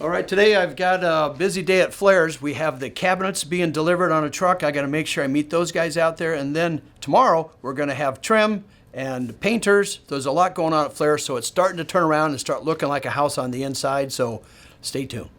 All right, today I've got a busy day at FLAIR'S. We have the cabinets being delivered on a truck. I got to make sure I meet those guys out there. And then tomorrow we're going to have trim and painters. There's a lot going on at FLAIR'S, so it's starting to turn around and start looking like a house on the inside. So stay tuned.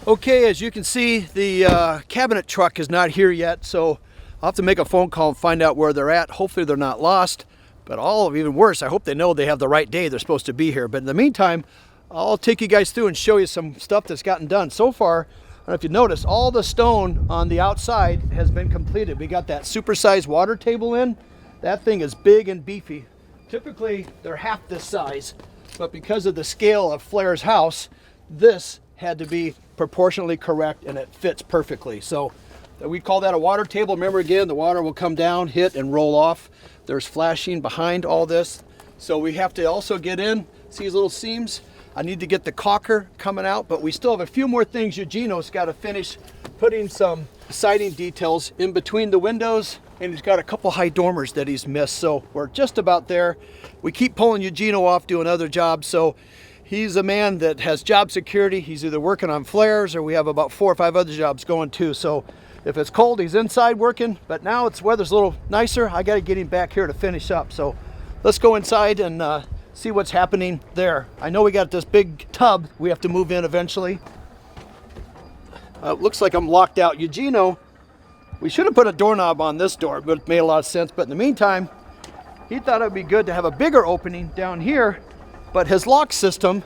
Okay, as you can see, the cabinet truck is not here yet, so I'll have to make a phone call and find out where they're at. Hopefully they're not lost, but even worse, I hope they know they have the right day they're supposed to be here. But in the meantime, I'll take you guys through and show you some stuff that's gotten done. So far, I don't know if you noticed, all the stone on the outside has been completed. We got that supersized water table in. That thing is big and beefy. Typically, they're half this size, but because of the scale of FLAIR'S house, this had to be proportionally correct and it fits perfectly. So we call that a water table. Remember, again, the water will come down, hit, and roll off. There's flashing behind all this. So we have to also get in, see these little seams? I need to get the caulker coming out, but we still have a few more things. Eugenio's got to finish putting some siding details in between the windows, and he's got a couple high dormers that he's missed. So we're just about there. We keep pulling Eugenio off doing other jobs, so he's a man that has job security. He's either working on FLAIR'S or we have about 4 or 5 other jobs going too. So if it's cold, he's inside working, but now weather's a little nicer. I got to get him back here to finish up. So let's go inside and see what's happening there. I know we got this big tub we have to move in eventually. Looks like I'm locked out. Eugenio, we should have put a doorknob on this door, but it made a lot of sense. But in the meantime, he thought it'd be good to have a bigger opening down here. But his lock system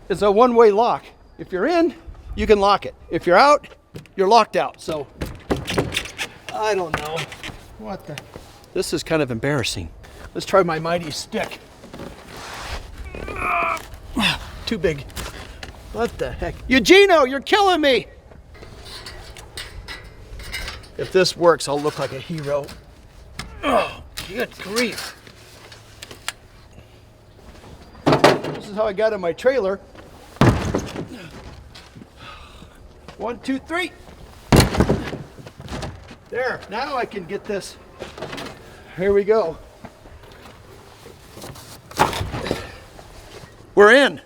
is a one-way lock. If you're in, you can lock it. If you're out, you're locked out. So, I don't know. This is kind of embarrassing. Let's try my mighty stick. Too big. What the heck? Eugenio, you're killing me! If this works, I'll look like a hero. Oh, good grief. This is how I got in my trailer. 1, 2, 3. There, now I can get this. Here we go. We're in.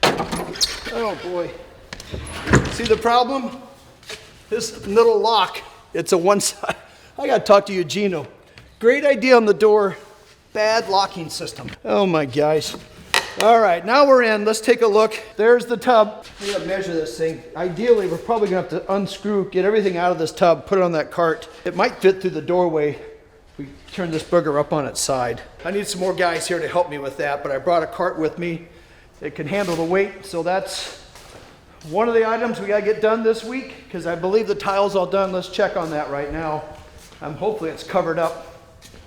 Oh boy. See the problem? This little lock, it's a one side. I gotta talk to Eugenio. Great idea on the door, bad locking system. Oh my gosh. All right, now we're in. Let's take a look. There's the tub. We gotta measure this thing. Ideally, we're probably gonna have to unscrew, get everything out of this tub, put it on that cart. It might fit through the doorway. We turn this booger up on its side. I need some more guys here to help me with that, but I brought a cart with me. It can handle the weight, so that's one of the items we gotta get done this week, because I believe the tile's all done. Let's check on that right now. Hopefully it's covered up.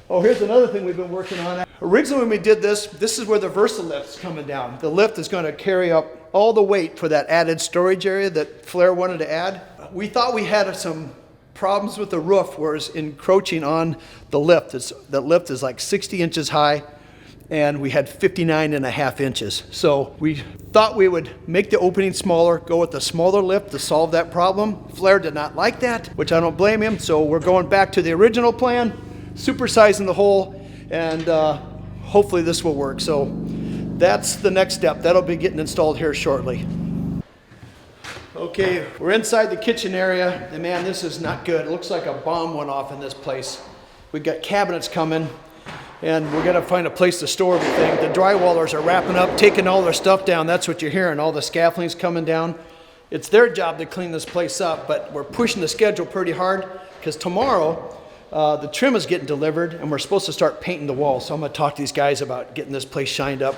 Oh, here's another thing we've been working on. Originally when we did this is where the VersaLift's coming down. The lift is going to carry up all the weight for that added storage area that FLAIR wanted to add. We thought we had some problems with the roof where it's encroaching on the lift. The lift is like 60 inches high and we had 59.5 inches. So we thought we would make the opening smaller, go with the smaller lift to solve that problem. FLAIR did not like that, which I don't blame him. So we're going back to the original plan, supersizing the hole, and hopefully this will work. So that's the next step. That'll be getting installed here shortly. Okay, we're inside the kitchen area, and man, this is not good. It looks like a bomb went off in this place. We've got cabinets coming, and we're gonna find a place to store everything. The drywallers are wrapping up, taking all their stuff down. That's what you're hearing, all the scaffolding's coming down. It's their job to clean this place up, but we're pushing the schedule pretty hard, because tomorrow, the trim is getting delivered and we're supposed to start painting the walls. So I'm gonna talk to these guys about getting this place shined up.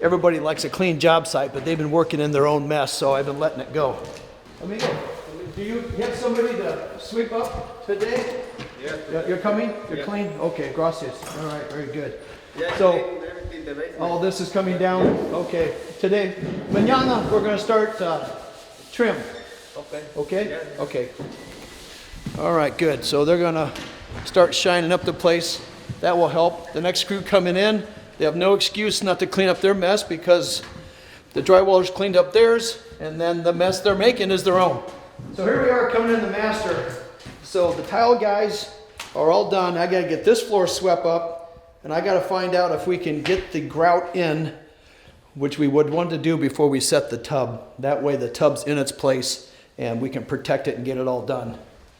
Everybody likes a clean job site, but they've been working in their own mess, so I've been letting it go. Amigo, do you have somebody to sweep up today? Yeah. You're coming? You're clean? Okay, gracias. All right, very good. Yeah, so all this is coming down? Okay. Today, mañana, we're gonna start trim. Okay. Okay? Yeah. Okay. All right, good. So they're gonna start shining up the place. That will help. The next crew coming in, they have no excuse not to clean up their mess because the drywallers cleaned up theirs, and then the mess they're making is their own. So here we are coming in the master. So the tile guys are all done. I gotta get this floor swept up, and I gotta find out if we can get the grout in, which we would want to do before we set the tub. That way the tub's in its place and we can protect it and get it all done.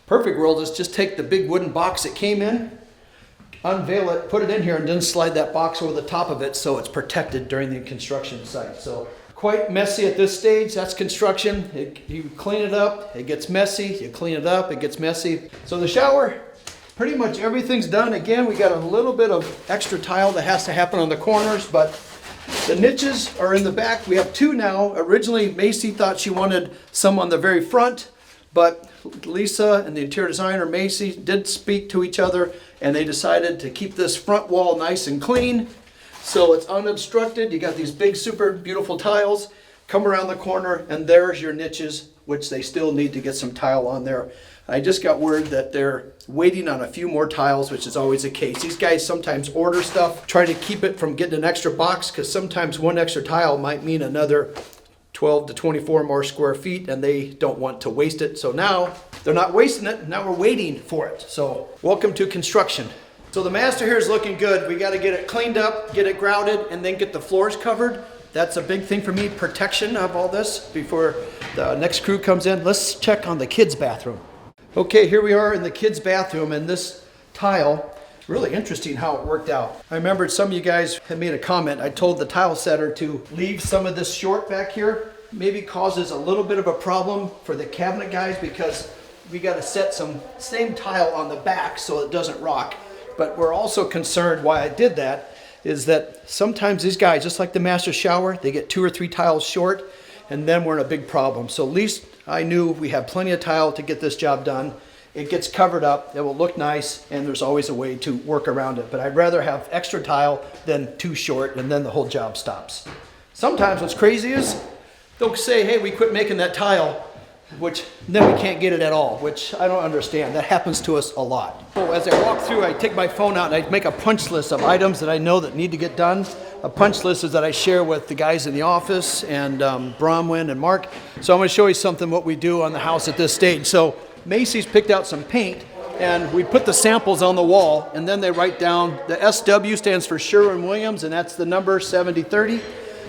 Perfect world is just take the big wooden box it came in, unveil it, put it in here, and then slide that box over the top of it so it's protected during the construction site. So quite messy at this stage. That's construction. You clean it up, it gets messy. You clean it up, it gets messy. So the shower, pretty much everything's done. Again, we got a little bit of extra tile that has to happen on the corners, but the niches are in the back. We have two now. Originally, Macy thought she wanted some on the very front, but Lisa and the interior designer, Macy, did speak to each other, and they decided to keep this front wall nice and clean so it's unobstructed. You got these big, super beautiful tiles. Come around the corner, and there's your niches, which they still need to get some tile on there. I just got word that they're waiting on a few more tiles, which is always the case. These guys sometimes order stuff, try to keep it from getting an extra box, because sometimes one extra tile might mean another 12 to 24 more square feet, and they don't want to waste it. So now they're not wasting it. Now we're waiting for it. So welcome to construction. So the master here is looking good. We got to get it cleaned up, get it grouted, and then get the floors covered. That's a big thing for me, protection of all this before the next crew comes in. Let's check on the kids' bathroom. Okay, here we are in the kids' bathroom, and this tile, really interesting how it worked out. I remembered some of you guys had made a comment. I told the tile setter to leave some of this short back here. Maybe causes a little bit of a problem for the cabinet guys because we got to set some same tile on the back so it doesn't rock. But we're also concerned why I did that is that sometimes these guys, just like the master shower, they get 2 or 3 tiles short, and then we're in a big problem. So at least I knew we had plenty of tile to get this job done. It gets covered up, it will look nice, and there's always a way to work around it. But I'd rather have extra tile than too short, and then the whole job stops. Sometimes what's crazy is they'll say, hey, we quit making that tile, which then we can't get it at all, which I don't understand. That happens to us a lot. So as I walk through, I take my phone out and I make a punch list of items that I know that need to get done. A punch list is that I share with the guys in the office and Bronwyn and Mark. So I'm going to show you something what we do on the house at this stage. So Macy's picked out some paint, and we put the samples on the wall, and then they write down the SW stands for Sherwin-Williams, and that's the number 7030.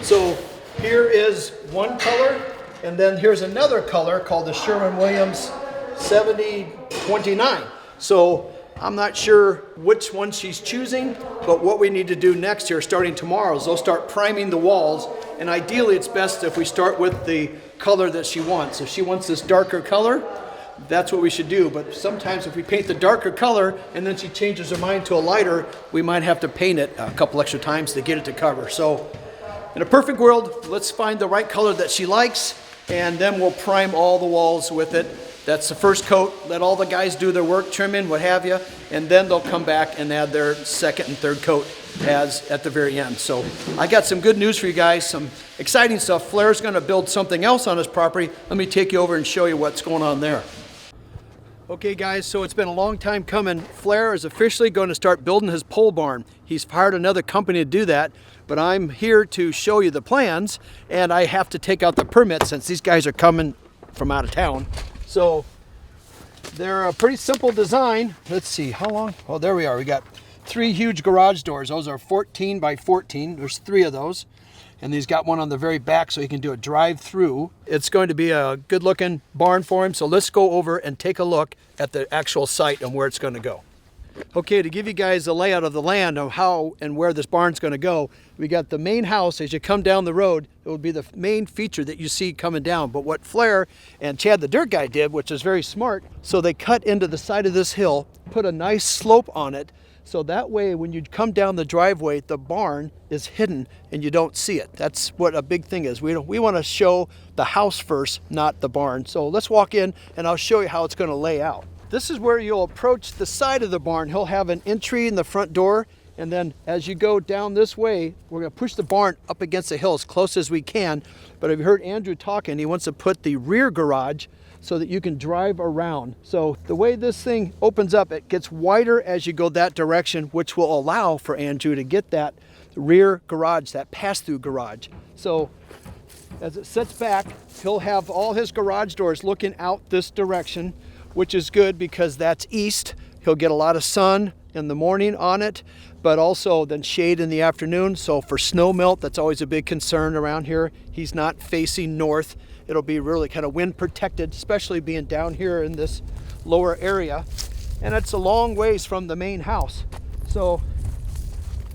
So here is one color, and then here's another color called the Sherwin-Williams 7029. So I'm not sure which one she's choosing, but what we need to do next here, starting tomorrow, is they'll start priming the walls. And ideally, it's best if we start with the color that she wants. If she wants this darker color, that's what we should do. But sometimes if we paint the darker color and then she changes her mind to a lighter, we might have to paint it a couple extra times to get it to cover. So in a perfect world, let's find the right color that she likes, and then we'll prime all the walls with it. That's the first coat. Let all the guys do their work, trimming, what have you, and then they'll come back and add their second and third coat as at the very end. So I got some good news for you guys, some exciting stuff. FLAIR'S going to build something else on his property. Let me take you over and show you what's going on there. Okay guys, so it's been a long time coming. FLAIR is officially going to start building his pole barn. He's hired another company to do that, but I'm here to show you the plans, and I have to take out the permit since these guys are coming from out of town. So they're a pretty simple design. Let's see, how long? Oh, there we are. We got 3 huge garage doors. Those are 14 by 14. There's 3 of those. And he's got one on the very back so he can do a drive-through. It's going to be a good-looking barn for him. So let's go over and take a look at the actual site and where it's going to go. Okay, to give you guys a layout of the land of how and where this barn's going to go, we got the main house. As you come down the road, it will be the main feature that you see coming down. But what FLAIR and Chad the dirt guy did, which is very smart, so they cut into the side of this hill, put a nice slope on it, so that way when you come down the driveway, the barn is hidden and you don't see it. That's what a big thing is. We want to show the house first, not the barn. So let's walk in and I'll show you how it's going to lay out. This is where you'll approach the side of the barn. He'll have an entry in the front door, and then as you go down this way, we're going to push the barn up against the hill as close as we can. But I've heard Andrew talking. He wants to put the rear garage so that you can drive around. So the way this thing opens up, it gets wider as you go that direction, which will allow for Andrew to get that rear garage, that pass-through garage. So as it sits back, he'll have all his garage doors looking out this direction, which is good because that's east. He'll get a lot of sun in the morning on it, but also then shade in the afternoon. So for snow melt, that's always a big concern around here. He's not facing north. It'll be really kind of wind protected, especially being down here in this lower area. And it's a long ways from the main house. So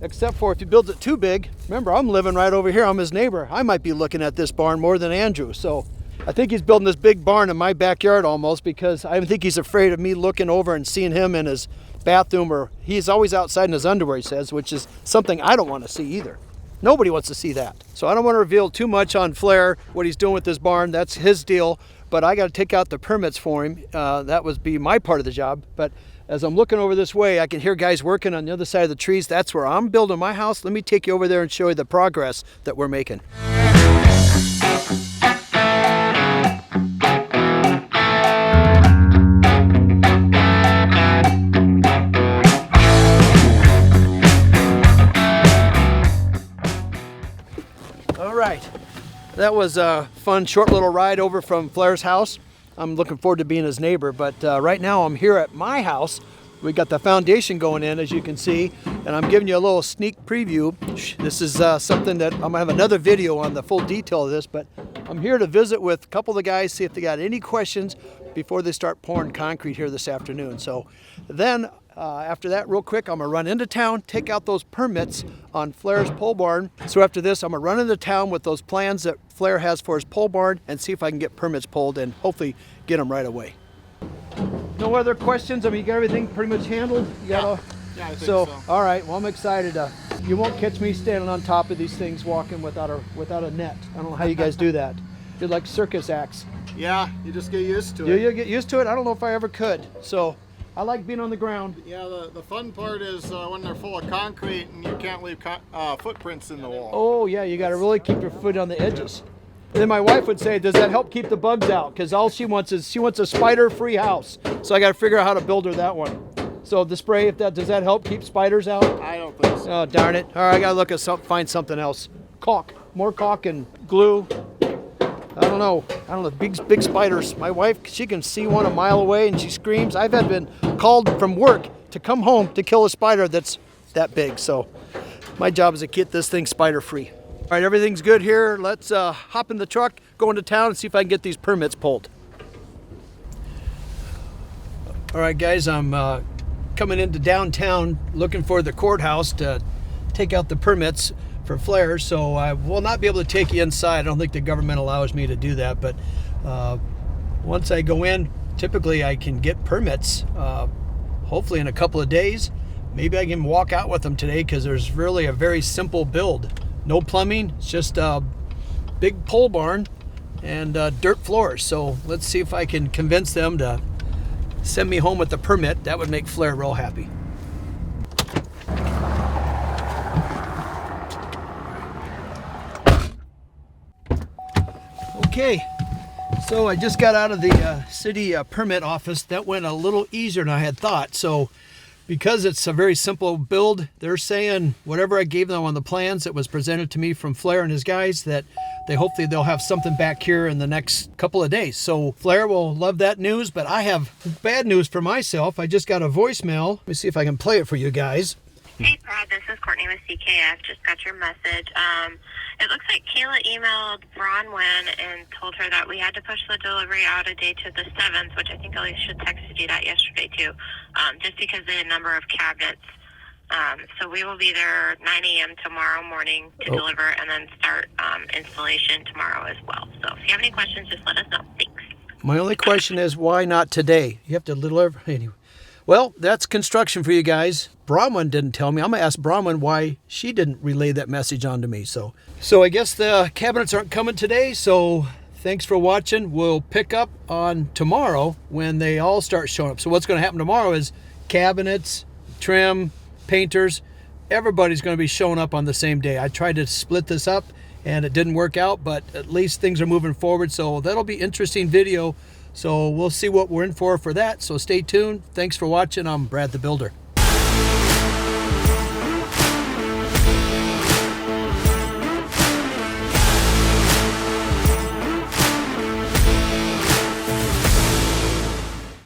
except for if he builds it too big, remember I'm living right over here, I'm his neighbor. I might be looking at this barn more than Andrew. So I think he's building this big barn in my backyard almost, because I think he's afraid of me looking over and seeing him in his bathroom, or he's always outside in his underwear, he says, which is something I don't want to see either. Nobody wants to see that. So I don't want to reveal too much on Flair, what he's doing with this barn. That's his deal, but I got to take out the permits for him. That would be my part of the job. But as I'm looking over this way, I can hear guys working on the other side of the trees. That's where I'm building my house. Let me take you over there and show you the progress that we're making. All right, that was a fun short little ride over from Flair's house. I'm looking forward to being his neighbor, but right now I'm here at my house. We got the foundation going in, as you can see, and I'm giving you a little sneak preview. This is something that I'm gonna have another video on the full detail of this, but I'm here to visit with a couple of the guys, see if they got any questions before they start pouring concrete here this afternoon. So then after that, real quick, I'm gonna run into town, take out those permits on Flair's pole barn. So after this, I'm gonna run into town with those plans that Flair has for his pole barn and see if I can get permits pulled and hopefully get them right away. No other questions? I mean, you got everything pretty much handled? You got yeah, I think so. All right, well, I'm excited. You won't catch me standing on top of these things walking without a net. I don't know how you guys do that. You're like circus acts. Yeah, you just get used to it. Do you get used to it? I don't know if I ever could. So I like being on the ground. Yeah, the fun part is when they're full of concrete and you can't leave footprints in the wall. Oh yeah, you got to really keep your foot on the edges. And then my wife would say, does that help keep the bugs out? Because all she wants is, she wants a spider-free house. So I got to figure out how to build her that one. So the spray, does that help keep spiders out? I don't think so. Oh, darn it. All right, I got to look at find something else. Caulk, more caulk and glue. I don't know, big spiders. My wife, she can see one a mile away and she screams. I've been called from work to come home to kill a spider that's that big. So my job is to get this thing spider free. All right, everything's good here. Let's hop in the truck, go into town and see if I can get these permits pulled. All right, guys, I'm coming into downtown looking for the courthouse to take out the permits for Flair, so I will not be able to take you inside. I don't think the government allows me to do that, but once I go in, typically I can get permits, hopefully in a couple of days. Maybe I can walk out with them today because there's really a very simple build. No plumbing, it's just a big pole barn and dirt floors. So let's see if I can convince them to send me home with the permit. That would make Flair real happy. Okay, so I just got out of the city permit office. That went a little easier than I had thought. So because it's a very simple build, they're saying whatever I gave them on the plans that was presented to me from Flair and his guys, that hopefully they'll have something back here in the next couple of days. So Flair will love that news, but I have bad news for myself. I just got a voicemail. Let me see if I can play it for you guys. Hey, Brad, this is Courtney with CKF. Just got your message. It looks like Kayla emailed Bronwyn and told her that we had to push the delivery out a day to the 7th, which I think Elise should texted you that yesterday, too, just because of the number of cabinets. So we will be there 9 a.m. tomorrow morning to deliver and then start installation tomorrow as well. So if you have any questions, just let us know. Thanks. My only question is, why not today? You have to deliver anyway. Well, that's construction for you guys. Bronwyn didn't tell me. I'm going to ask Bronwyn why she didn't relay that message on to me. So I guess the cabinets aren't coming today. So thanks for watching. We'll pick up on tomorrow when they all start showing up. So what's going to happen tomorrow is cabinets, trim, painters, everybody's going to be showing up on the same day. I tried to split this up and it didn't work out, but at least things are moving forward. So that'll be interesting video. So we'll see what we're in for that. So stay tuned. Thanks for watching. I'm Brad the Builder.